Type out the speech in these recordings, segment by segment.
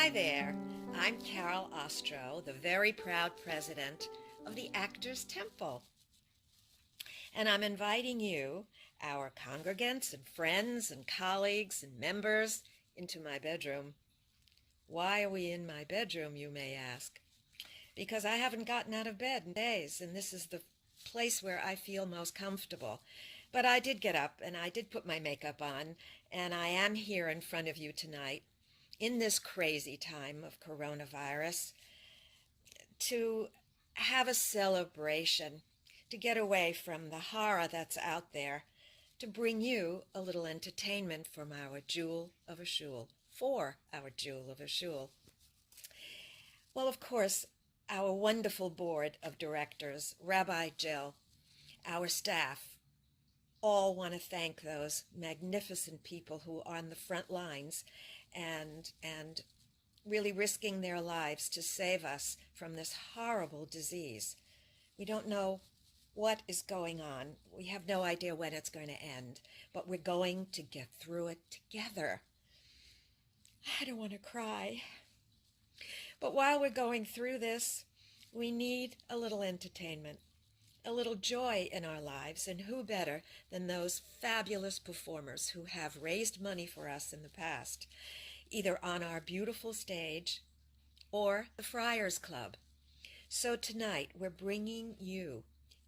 Hi there. I'm Carol Ostro, the very proud president of the Actors Temple. And I'm inviting you, our congregants and friends and colleagues and members, into my bedroom. Why are we in my bedroom, you may ask? Because I haven't gotten out of bed in days, and this is the place where I feel most comfortable. But I did get up and I did put my makeup on, and I am here in front of you tonight in this crazy time of coronavirus to have a celebration, to get away from the horror that's out there, to bring you a little entertainment from our jewel of a shul, for our jewel of a shul. Well, of course, our wonderful board of directors, Rabbi Jill, our staff, all want to thank those magnificent people who are on the front lines and really risking their lives to save us from this horrible disease. We don't know what is going on. We have no idea when it's going to end, but we're going to get through it together. I don't want to cry. But while we're going through this, we need a little entertainment, a little joy in our lives, and who better than those fabulous performers who have raised money for us in the past, either on our beautiful stage or the Friars Club. So tonight we're bringing you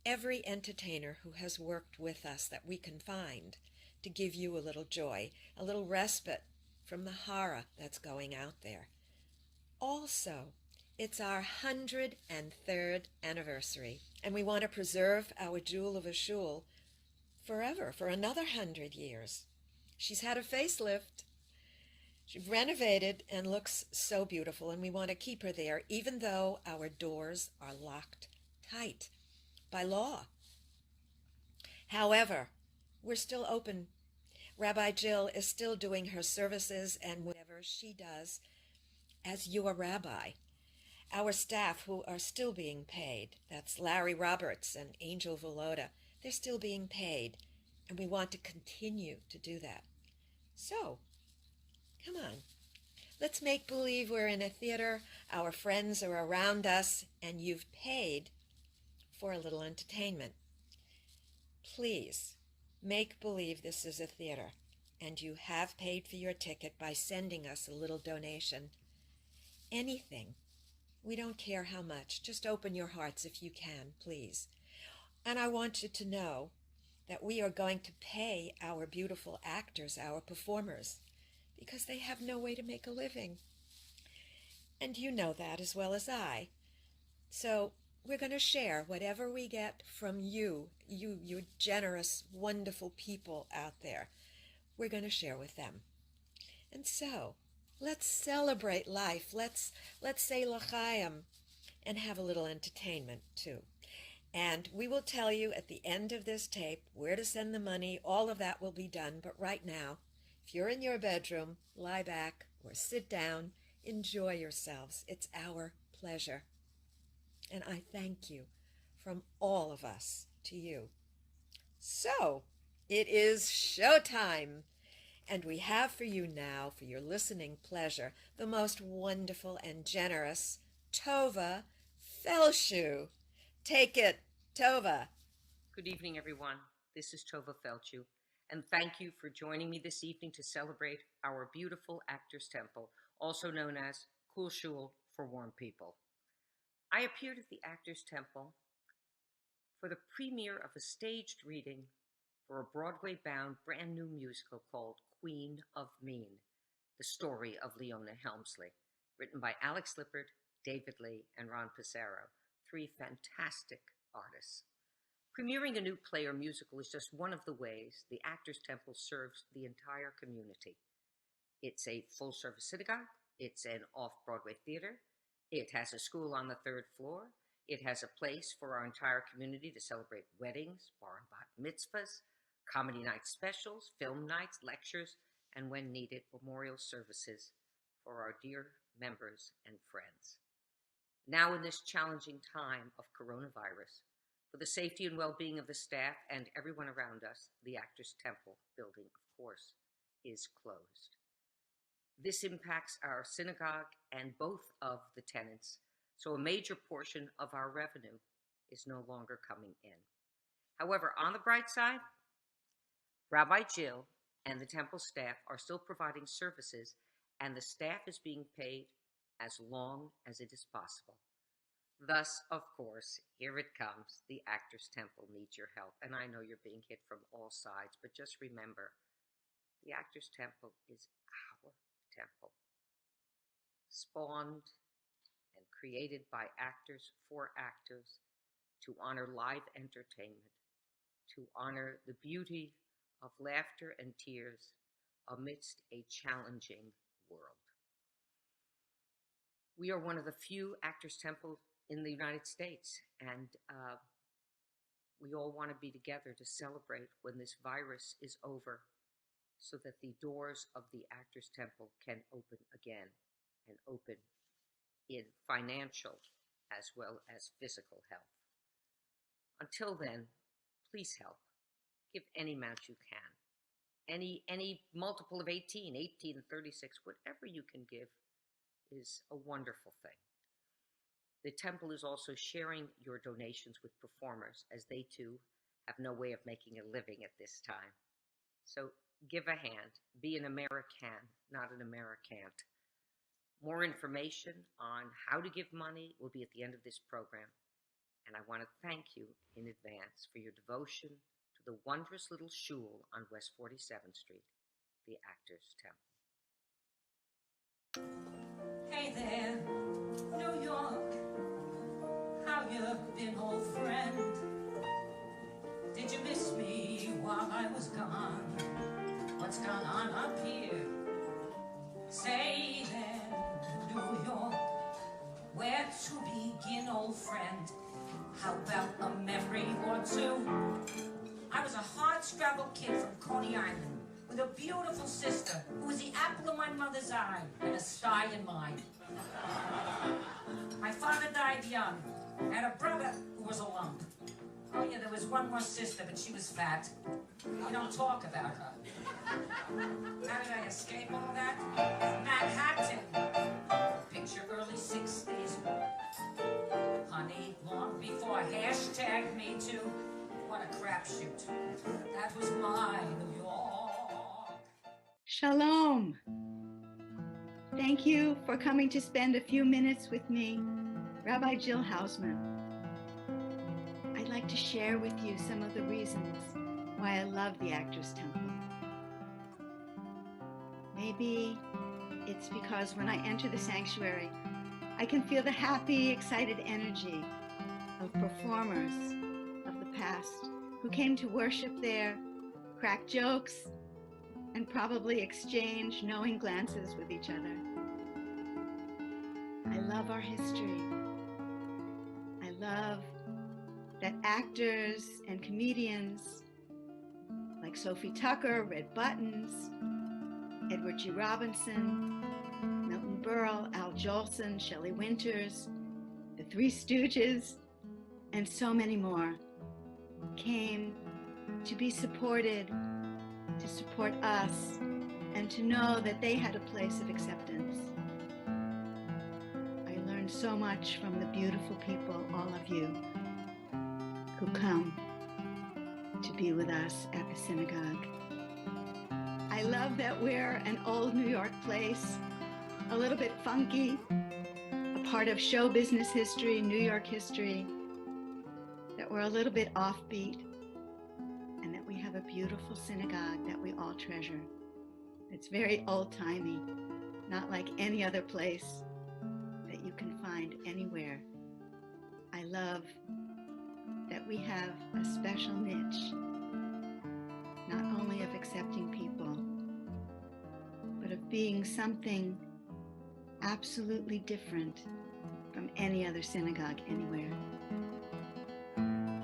every entertainer who has worked with us that we can find to give you a little joy, a little respite from the horror that's going out there. Also, it's our 103rd anniversary, and we want to preserve our jewel of a shul forever, for another 100 years. She's had a facelift. She's renovated and looks so beautiful, and we want to keep her there, even though our doors are locked tight by law. However, we're still open. Rabbi Jill is still doing her services and whatever she does as your rabbi. Our staff who are still being paid, that's Larry Roberts and Angel Volota, they're still being paid, and we want to continue to do that. So, come on, let's make believe we're in a theater, our friends are around us, and you've paid for a little entertainment. Please, make believe this is a theater, and you have paid for your ticket by sending us a little donation. Anything. We don't care how much. Just open your hearts if you can, please. And I want you to know that we are going to pay our beautiful actors, our performers, because they have no way to make a living. And you know that as well as I. So we're going to share whatever we get from you generous, wonderful people out there. We're going to share with them. And so, let's celebrate life. Let's say l'chaim and have a little entertainment too. And we will tell you at the end of this tape where to send the money. All of that will be done. But right now, if you're in your bedroom, lie back or sit down, enjoy yourselves. It's our pleasure. And I thank you from all of us to you. So, it is showtime. And we have for you now, for your listening pleasure, the most wonderful and generous Tova Felshu. Take it, Tova. Good evening, everyone. This is Tova Felchu, and thank you for joining me this evening to celebrate our beautiful Actors Temple, also known as Cool Shul for Warm People. I appeared at the Actors Temple for the premiere of a staged reading for a Broadway-bound brand new musical called Queen of Mean, the story of Leona Helmsley, written by Alex Lippard, David Lee, and Ron Passero, three fantastic artists. Premiering a new play or musical is just one of the ways the Actors Temple serves the entire community. It's a full-service synagogue. It's an off-Broadway theater. It has a school on the third floor. It has a place for our entire community to celebrate weddings, bar and bat mitzvahs, comedy night specials, film nights, lectures, and when needed, memorial services for our dear members and friends. Now in this challenging time of coronavirus, for the safety and well-being of the staff and everyone around us, the Actors Temple building, of course, is closed. This impacts our synagogue and both of the tenants, so a major portion of our revenue is no longer coming in. However, on the bright side, Rabbi Jill and the temple staff are still providing services, and the staff is being paid as long as it is possible. Thus, of course, here it comes. The Actors Temple needs your help, and I know you're being hit from all sides, but just remember, the Actors Temple is our temple, spawned and created by actors for actors to honor live entertainment, to honor the beauty of laughter and tears amidst a challenging world. We are one of the few Actors Temple in the United States, and we all want to be together to celebrate when this virus is over so that the doors of the Actors Temple can open again and open in financial as well as physical health. Until then, please help. Give any amount you can. Any multiple of 18, 36, whatever you can give is a wonderful thing. The temple is also sharing your donations with performers, as they too have no way of making a living at this time. So give a hand. Be an American, not an Americant. More information on how to give money will be at the end of this program. And I want to thank you in advance for your devotion to the wondrous little shul on West 47th Street, the Actors Temple. Hey there, New York, how you been, old friend? Did you miss me while I was gone? What's gone on up here? Say then, New York, where to begin, old friend? How about a memory or two? I was a hard-struggled kid from Coney Island with a beautiful sister who was the apple of my mother's eye and a sty in mine. My father died young. I had a brother who was a lump. Oh yeah, there was one more sister, but she was fat. We don't talk about her. How did I escape all that? Manhattan. Picture early 60s. Honey, long before hashtag Me Too. What a crapshoot. That was my New York. Shalom. Thank you for coming to spend a few minutes with me, Rabbi Jill Hausman. I'd like to share with you some of the reasons why I love the Actors Temple. Maybe it's because when I enter the sanctuary, I can feel the happy, excited energy of performers of the past who came to worship there, crack jokes, and probably exchange knowing glances with each other. I love our history. I love that actors and comedians like Sophie Tucker, Red Buttons, Edward G. Robinson, Milton Berle, Al Jolson, Shelley Winters, the Three Stooges, and so many more came to be supported, to support us, and to know that they had a place of acceptance. I learned so much from the beautiful people, all of you, who come to be with us at the synagogue. I love that we're an old New York place, a little bit funky, a part of show business history, New York history, that we're a little bit offbeat, and that we have a beautiful synagogue that we all treasure. It's very old-timey, not like any other place that you can find anywhere. I love that we have a special niche, not only of accepting people, but of being something absolutely different from any other synagogue anywhere.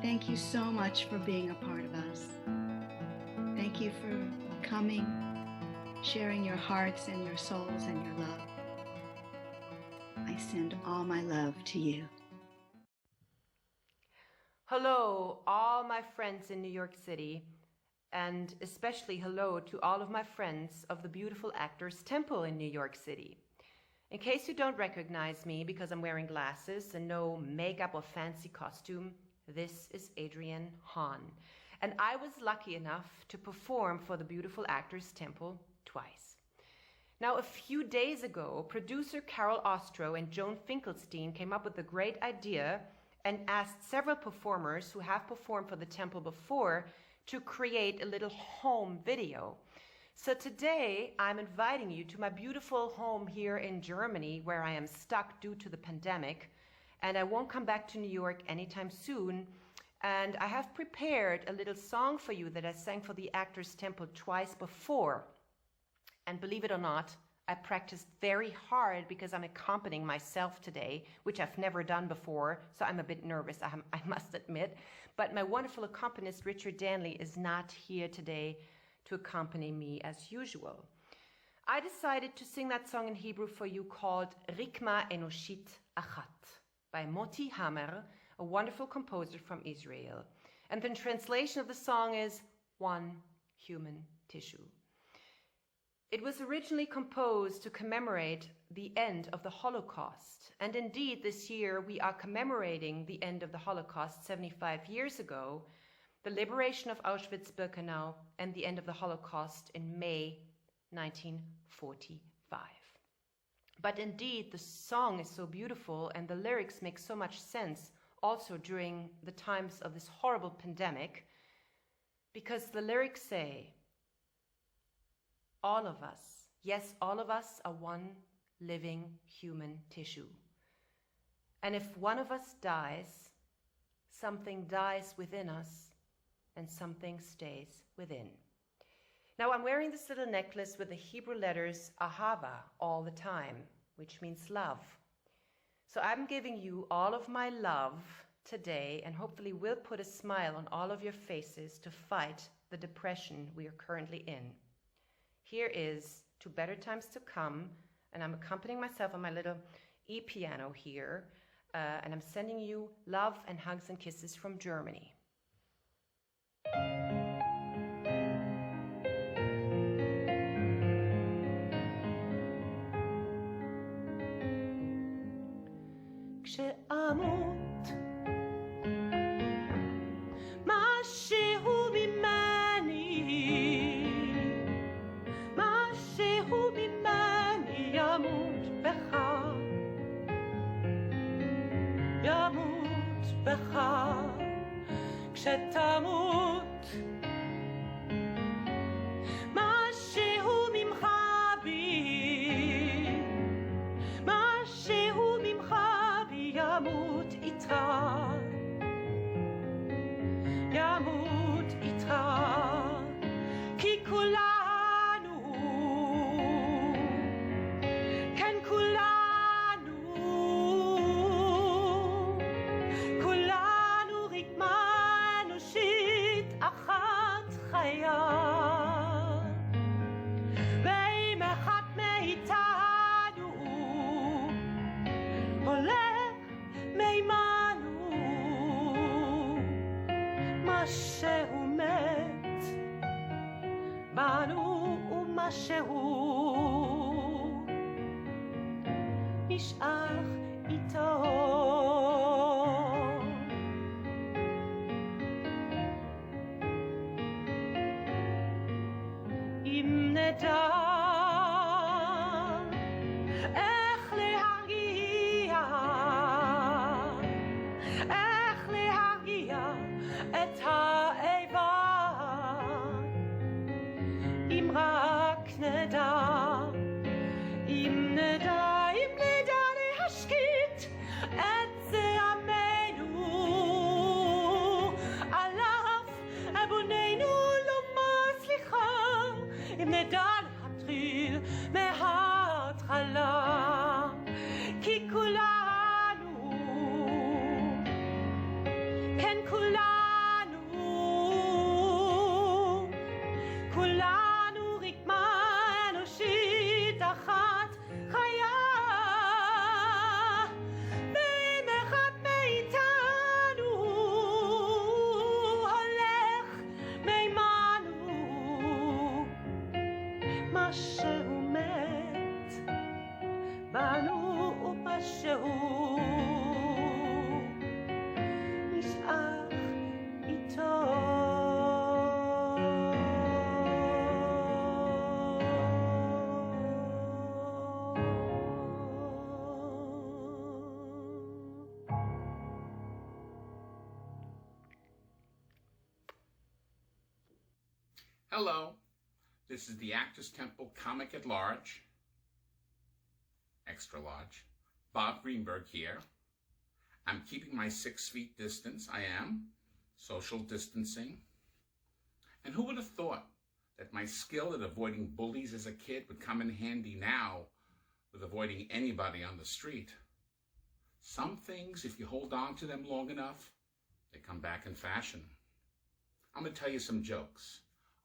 Thank you so much for being a part of us. Thank you for coming, sharing your hearts and your souls and your love. I send all my love to you. Hello, all my friends in New York City, and especially hello to all of my friends of the beautiful Actors Temple in New York City. In case you don't recognize me because I'm wearing glasses and no makeup or fancy costume, this is Adrienne Hahn, and I was lucky enough to perform for the beautiful Actors Temple twice. Now, a few days ago, producer Carol Ostro and Joan Finkelstein came up with a great idea and asked several performers who have performed for the temple before to create a little home video. So today I'm inviting you to my beautiful home here in Germany, where I am stuck due to the pandemic, and I won't come back to New York anytime soon. And I have prepared a little song for you that I sang for the Actors Temple twice before. And believe it or not, I practiced very hard because I'm accompanying myself today, which I've never done before, so I'm a bit nervous, I must admit. But my wonderful accompanist, Richard Danley, is not here today to accompany me as usual. I decided to sing that song in Hebrew for you called Rikma Enoshit Achat by Moti Hamer, a wonderful composer from Israel. And the translation of the song is One Human Tissue. It was originally composed to commemorate the end of the Holocaust. And indeed, this year we are commemorating the end of the Holocaust 75 years ago, the liberation of Auschwitz-Birkenau, and the end of the Holocaust in May 1945. But indeed, the song is so beautiful and the lyrics make so much sense also during the times of this horrible pandemic, because the lyrics say, all of us, yes, all of us are one living human tissue. And if one of us dies, something dies within us and something stays within. Now I'm wearing this little necklace with the Hebrew letters Ahava all the time, which means love. So I'm giving you all of my love today, and hopefully will put a smile on all of your faces to fight the depression we are currently in. Here is To Better Times to Come, and I'm accompanying myself on my little e-piano here, and I'm sending you love and hugs and kisses from Germany. כשאמות משהו ממני ימות בך כשתמות משהו ממך בי ימות איתך כי כולנו כן כולנו רקמה אנושית אחת חיה ואם אחד מאיתנו הולך מימנו מה שהוא מת בנו ומה שהוא נשאר איתו אם נדע איך להרגיע את האיבה אם רק נדע להשקיט את זעמנו עליו אבוננו לומר סליחה אם נדע להתחיל מההתחלה כי כולנו כן כולנו רקמה אנושית אחת חיה ואם אחד מאיתנו הולך מימנו Hello, this is the Actors Temple Comic at Large, extra large, Bob Greenberg here. I'm keeping my 6 feet distance, I am, social distancing. And who would have thought that my skill at avoiding bullies as a kid would come in handy now with avoiding anybody on the street? Some things, if you hold on to them long enough, they come back in fashion. I'm going to tell you some jokes.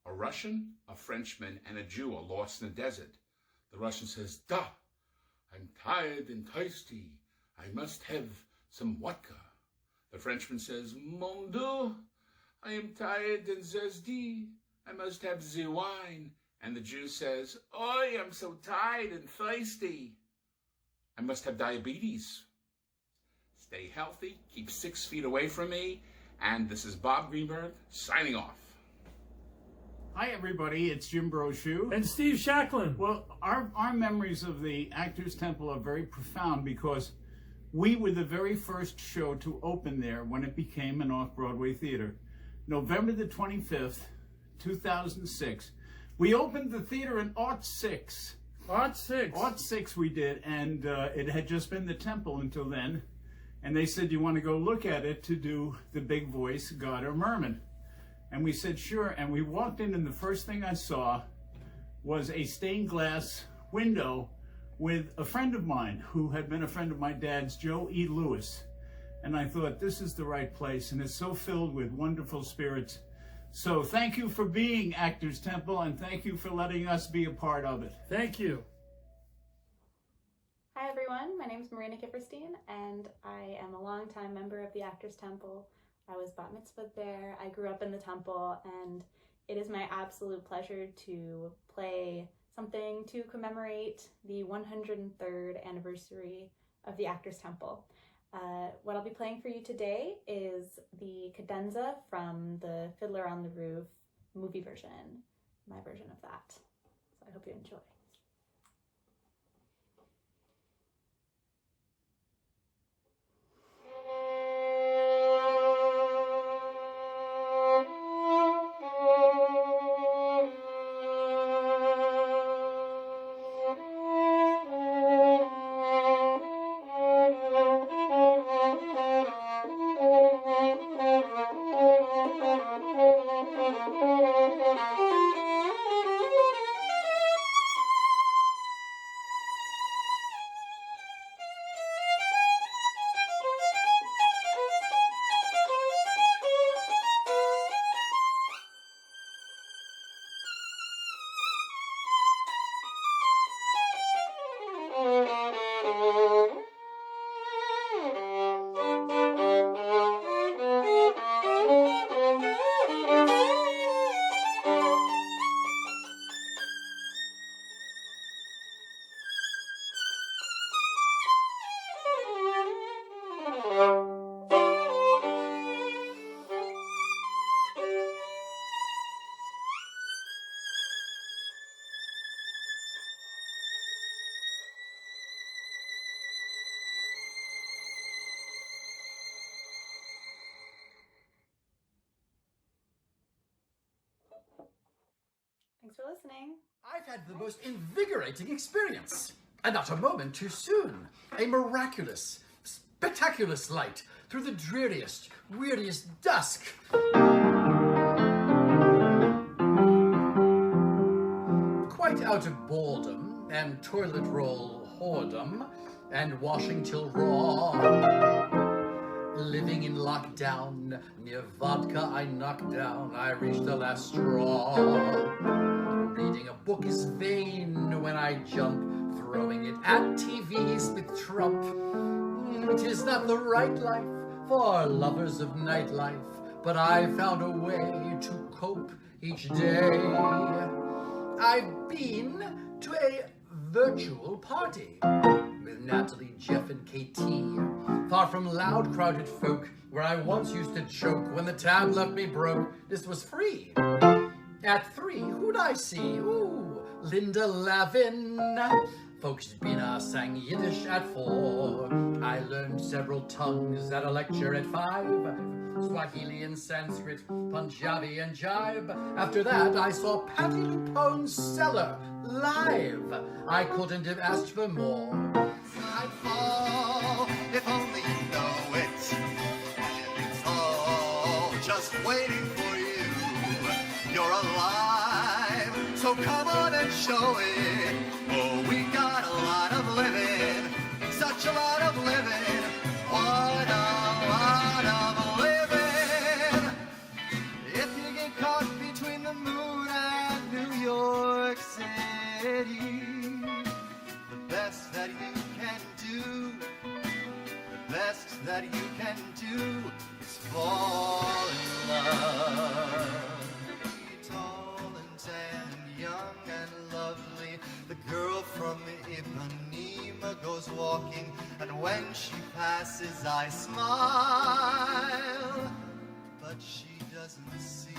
A Russian, a Frenchman, and a Jew are lost in the desert. The Russian says, "Da, I'm tired and thirsty. I must have some vodka." The Frenchman says, "Mon Dieu, I am tired and thirsty. I must have the wine." And the Jew says, "I am so tired and thirsty. I must have diabetes." Stay healthy, keep 6 feet away from me, and this is Bob Greenberg signing off. Hi everybody, it's Jim Brochu. And Steve Shacklin. Well, our memories of the Actors Temple are very profound because we were the very first show to open there when it became an off-Broadway theater. November the 25th, 2006. We opened the theater in '06. '06 we did, and it had just been the Temple until then. And they said, "You want to go look at it to do the big voice, God or Merman?" And we said, "Sure." And we walked in, and the first thing I saw was a stained glass window with a friend of mine who had been a friend of my dad's, Joe E. Lewis. And I thought, this is the right place, and it's so filled with wonderful spirits. So thank you for being Actors Temple, and thank you for letting us be a part of it. Thank you. Hi everyone, my name is Marina Kipperstein, and I am a longtime member of the Actors Temple. I was bat mitzvahed there, I grew up in the temple, and it is my absolute pleasure to play something to commemorate the 103rd anniversary of the Actors Temple. What I'll be playing for you today is the cadenza from the Fiddler on the Roof movie version, my version of that. So I hope you enjoy. Thanks for listening. I've had the most invigorating experience, and not a moment too soon. A miraculous, spectacular light through the dreariest, weariest dusk. Quite out of boredom and toilet roll whoredom and washing till raw. Living in lockdown, near vodka I knocked down, I reached the last straw. Reading a book is vain when I jump, throwing it at TVs with Trump. It is not the right life for lovers of nightlife, but I found a way to cope each day. I've been to a virtual party with Natalie, Jeff, and KT, far from loud, crowded folk, where I once used to choke when the tab left me broke. This was free. At 3, who'd I see? Ooh, Linda Lavin. Folks Bina sang Yiddish at 4. I learned several tongues at a lecture at 5. Swahili and Sanskrit, Punjabi and jibe. After that, I saw Patti LuPone's Cellar live. I couldn't have asked for more. I'd fall if only you know it. It's all just waiting for you. You're alive, so come on and show it. Oh, we got a lot of living, such a lot of living. What a lot of living. If you get caught between the moon and New York City, the best that you can do, the best that you can do is fall in love. Tall and tan and young and lovely, the girl from Ipanema goes walking, and when she passes I smile, but she doesn't see.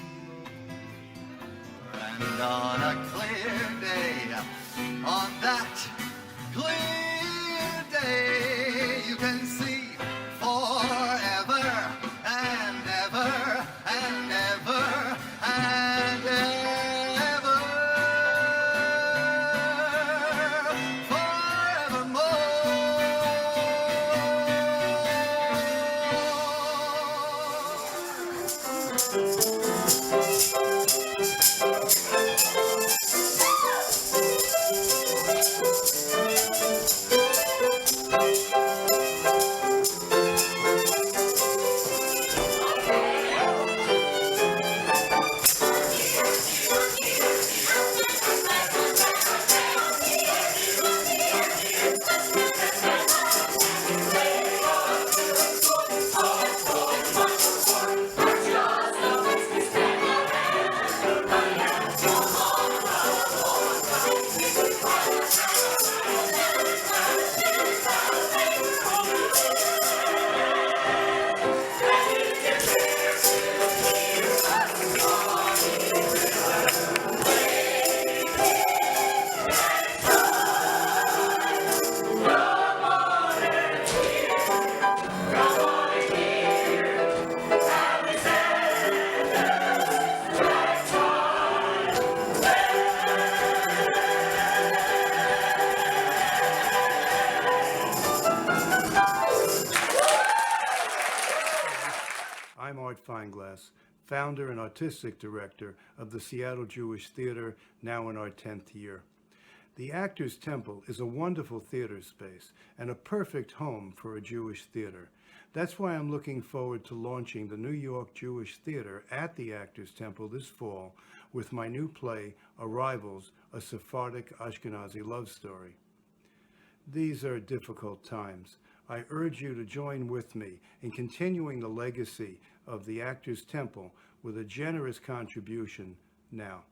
And on a clear day, on that clear day, you can see forever and ever and ever and ever, I'm Art Fineglass, founder and artistic director of the Seattle Jewish Theater, now in our 10th year. The Actors Temple is a wonderful theater space and a perfect home for a Jewish theater. That's why I'm looking forward to launching the New York Jewish Theater at the Actors Temple this fall with my new play, Arrivals, a Sephardic Ashkenazi love story. These are difficult times. I urge you to join with me in continuing the legacy of the Actors Temple with a generous contribution now.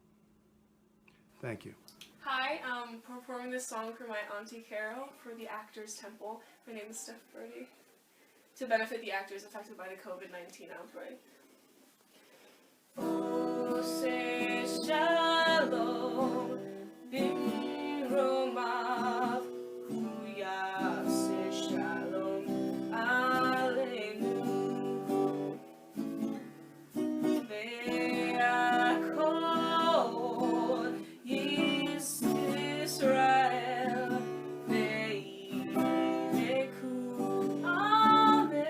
Thank you. Hi, I'm performing this song for my Auntie Carol for the Actors Temple. My name is Steph Brody, to benefit the actors affected by the COVID-19 outbreak. Ose shalom bimromav uyase shalom aleinu ve'akol Yisrael ve'ireku amen.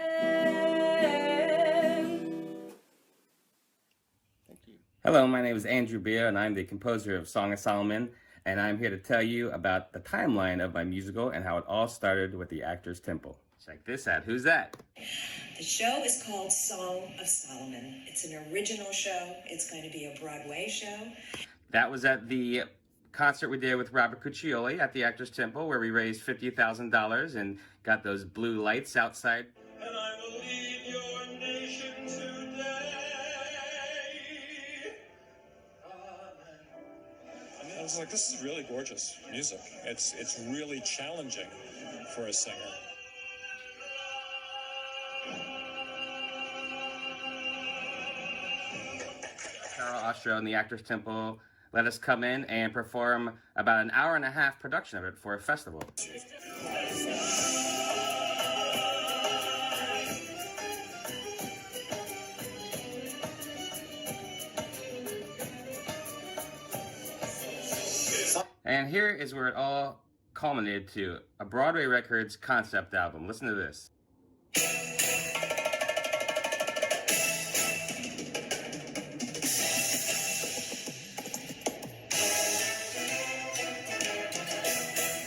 Hello, my name is Andrew Beer, and I'm the composer of Song of Solomon, and I'm here to tell you about the timeline of my musical and how it all started with the Actors Temple. Check this out. Who's that? The show is called Song of Solomon. It's an original show. It's going to be a Broadway show. That was at the concert we did with Robert Cuccioli at the Actors Temple, where we raised $50,000 and got those blue lights outside. And I will lead your nation today. And I was like, this is really gorgeous music. It's really challenging for a singer. Carol Ostro and the Actors Temple let us come in and perform about an hour and a half production of it for a festival. And here is where it all culminated to a Broadway Records concept album. Listen to this.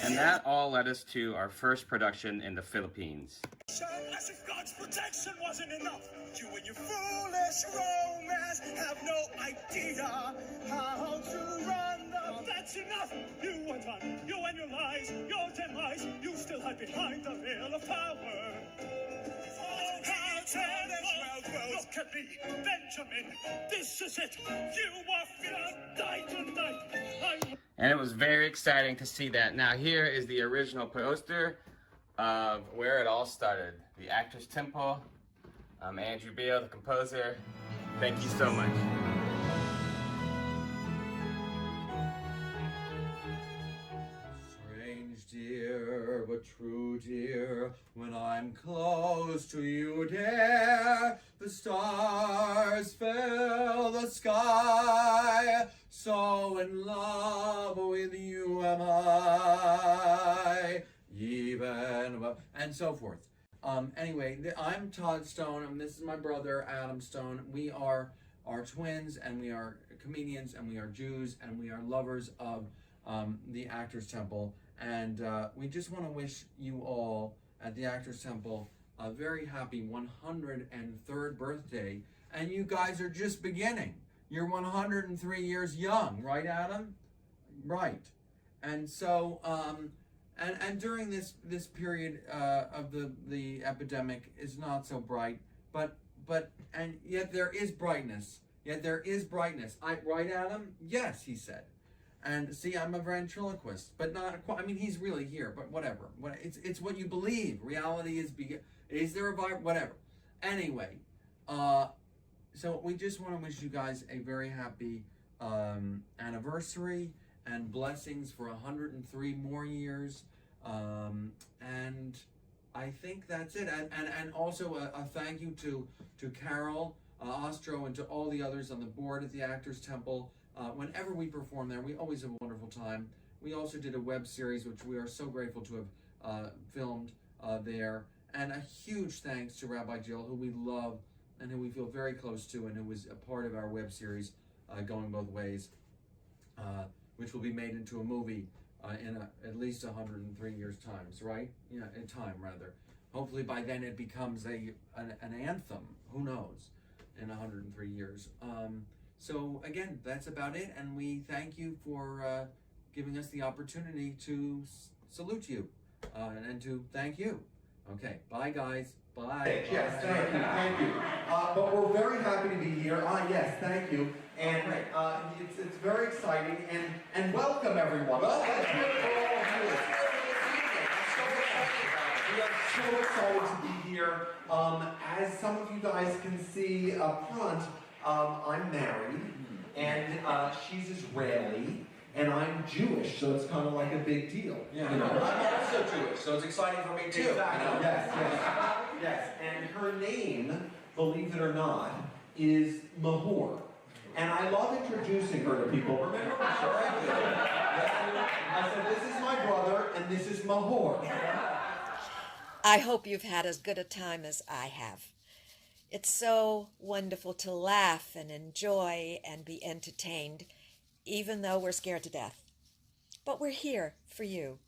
And that all led us to our first production in the Philippines. As if God's protection wasn't enough. You and your foolish romance have no idea how to run the... That's enough! You are done. You and your lies, your demise. You still hide behind the veil of power. Oh, how terrible! Look at me, Benjamin. This is it. You are gonna die tonight. And it was very exciting to see that. Now here is the original poster of where it all started. The Actors Temple. I'm Andrew Beale, the composer. Thank you so much. Strange dear, but true dear, when I'm close to you, dear, the stars fill the sky. So in love with you am I, even, and so forth. Anyway, I'm Todd Stone, and this is my brother, Adam Stone. We are twins, and we are comedians, and we are Jews, and we are lovers of the Actors Temple. And we just want to wish you all at the Actors Temple a very happy 103rd birthday. And you guys are just beginning. You're 103 years young, right, Adam? Right. And so, and during this period of the epidemic is not so bright, but and yet there is brightness. Yet there is brightness. Right, Adam? Yes, he said. And see, I'm a ventriloquist, but not quite. I mean, he's really here, but whatever. It's what you believe. Reality is there a virus? Whatever. Anyway, so we just want to wish you guys a very happy anniversary and blessings for 103 more years. And I think that's it. And also a thank you to Carol Ostro and to all the others on the board at the Actors Temple. Whenever we perform there, we always have a wonderful time. We also did a web series, which we are so grateful to have filmed there. And a huge thanks to Rabbi Jill, who we love and who we feel very close to, and who was a part of our web series, Going Both Ways, which will be made into a movie in at least 103 years' times, right? Yeah, in time, rather. Hopefully by then it becomes an anthem. Who knows? In 103 years. So again, that's about it, and we thank you for giving us the opportunity to salute you and to thank you. Okay, bye guys. Bye. Yes, thank you. But we're very happy to be here. Yes, thank you. And it's very exciting. And welcome everyone. Let's hear it for all of you. We are so excited to be here. As some of you guys can see up front, I'm married, and she's Israeli, and I'm Jewish, so it's kind of like a big deal. Yeah, you know? I'm also Jewish, so it's exciting for me too. Exactly. You know? Yes. And her name, believe it or not, is Mahor. And I love introducing her to people. Remember I said, this is my brother, and this is Mahor. I hope you've had as good a time as I have. It's so wonderful to laugh and enjoy and be entertained, even though we're scared to death. But we're here for you.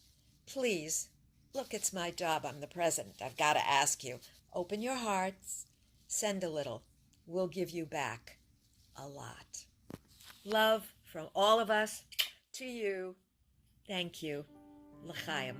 Please, look, it's my job. I'm the president. I've got to ask you, open your hearts, send a little. We'll give you back a lot. Love from all of us to you. Thank you. L'chaim.